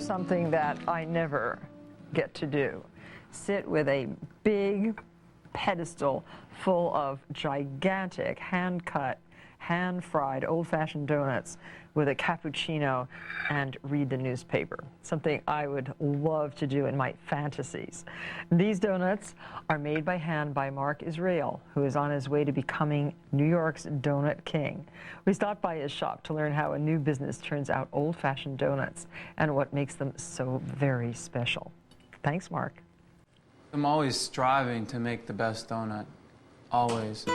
something that I never get to do. Sit with a big pedestal full of gigantic hand-cut, hand-fried, old-fashioned donuts with a cappuccino and read the newspaper, something I would love to do in my fantasies. These donuts are made by hand by Mark Isreal, who is on his way to becoming New York's donut king. We stopped by his shop to learn how a new business turns out old-fashioned donuts and what makes them so very special. Thanks, Mark. I'm always striving to make the best donut, always.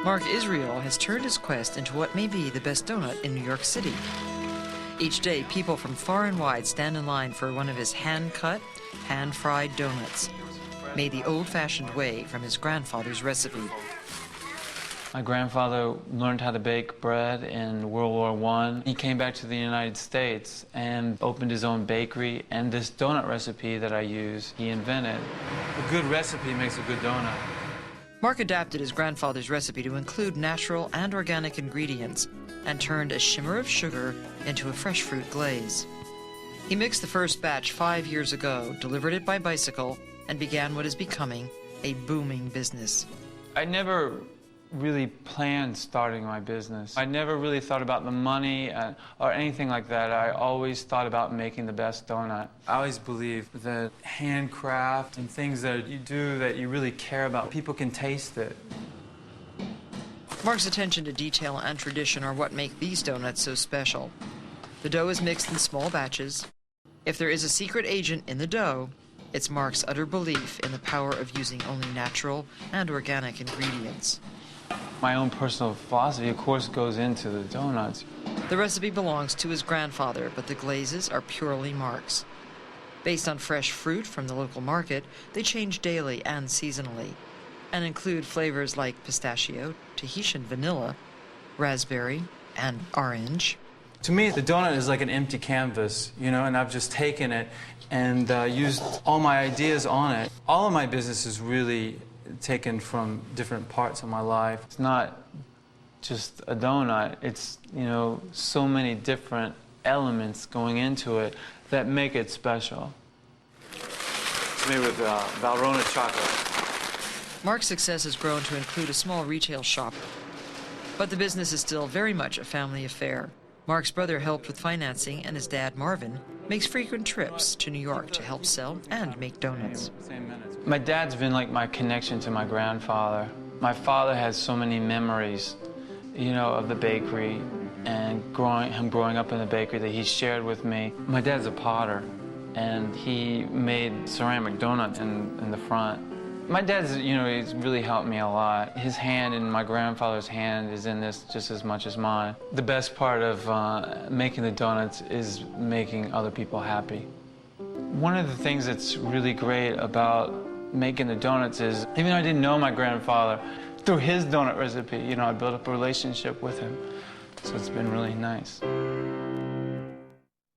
Mark Isreal has turned his quest into what may be the best donut in New York City. Each day, people from far and wide stand in line for one of his hand-cut, hand-fried donuts, made the old-fashioned way from his grandfather's recipe. My grandfather learned how to bake bread in World War I. He came back to the United States and opened his own bakery, and this donut recipe that I use, he invented. A good recipe makes a good donut. Mark adapted his grandfather's recipe to include natural and organic ingredients and turned a shimmer of sugar into a fresh fruit glaze. He mixed the first batch 5 years ago, delivered it by bicycle, and began what is becoming a booming business. I never really planned starting my business. I never really thought about the money or anything like that. I always thought about making the best donut. I always believe that handcraft and things that you do that you really care about, people can taste it. Mark's attention to detail and tradition are what make these donuts so special. The dough is mixed in small batches. If there is a secret agent in the dough, it's Mark's utter belief in the power of using only natural and organic ingredients. My own personal philosophy, of course, goes into the donuts. The recipe belongs to his grandfather, but the glazes are purely Mark's. Based on fresh fruit from the local market, they change daily and seasonally, and include flavors like pistachio, Tahitian vanilla, raspberry, and orange. To me, the donut is like an empty canvas, you know, and I've just taken it and used all my ideas on it. All of my business is really taken from different parts of my life. It's not just a donut, it's, you know, so many different elements going into it that make it special. It's made with Valrhona chocolate. Mark's success has grown to include a small retail shop, but the business is still very much a family affair. Mark's brother helped with financing, and his dad, Marvin, makes frequent trips to New York to help sell and make donuts. My dad's been like my connection to my grandfather. My father has so many memories, you know, of the bakery and him growing up in the bakery that he shared with me. My dad's a potter, and he made ceramic donuts in the front. My dad's, you know, he's really helped me a lot. His hand and my grandfather's hand is in this just as much as mine. The best part of making the donuts is making other people happy. One of the things that's really great about making the donuts is, even though I didn't know my grandfather, through his donut recipe, you know, I built up a relationship with him. So it's been really nice.